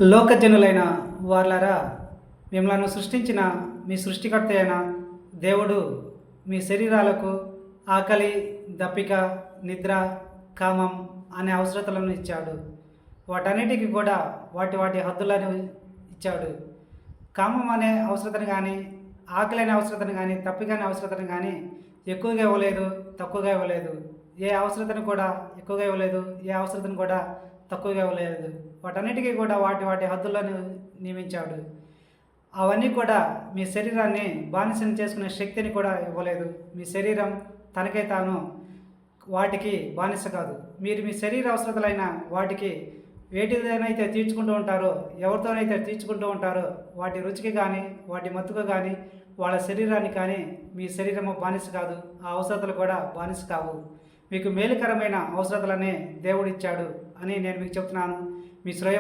లోకజనులైన వార్లారా, మిమ్మలను సృష్టించిన మీ సృష్టికర్త అయిన దేవుడు మీ శరీరాలకు ఆకలి, దప్పిక, నిద్ర, కామం అనే అవసరతలను ఇచ్చాడు. వాటన్నిటికి కూడా వాటి వాటి హద్దులను ఇచ్చాడు. కామం అనే అవసరతను కానీ, ఆకలి అనే అవసరతను కానీ, దప్పిక అనే అవసరతను కానీ ఎక్కువగా ఇవ్వలేదు, తక్కువగా ఇవ్వలేదు. ఏ అవసరతను కూడా ఎక్కువగా ఇవ్వలేదు, ఏ అవసరతను కూడా తక్కువగా ఇవ్వలేదు. వాటన్నిటికీ కూడా వాటి వాటి హద్దులను నియమించాడు. అవన్నీ కూడా మీ శరీరాన్ని బానిసను చేసుకునే శక్తిని కూడా ఇవ్వలేదు. మీ శరీరం తనకై తాను వాటికి బానిస కాదు. మీరు మీ శరీర అవసరతలైన వాటికి వేటిదైతే తీర్చుకుంటూ ఉంటారో, ఎవరితోనైతే తీర్చుకుంటూ ఉంటారో వాటి రుచికి కానీ, వాటి మత్తుకు కానీ, వాళ్ళ శరీరానికి కానీ మీ శరీరము బానిస కాదు. ఆ అవసరతలు కూడా బానిస కావు. మీకు మేలుకరమైన అవసరతలనే దేవుడిచ్చాడు అని నేను మీకు చెప్తున్నాను. మీ శ్రేయ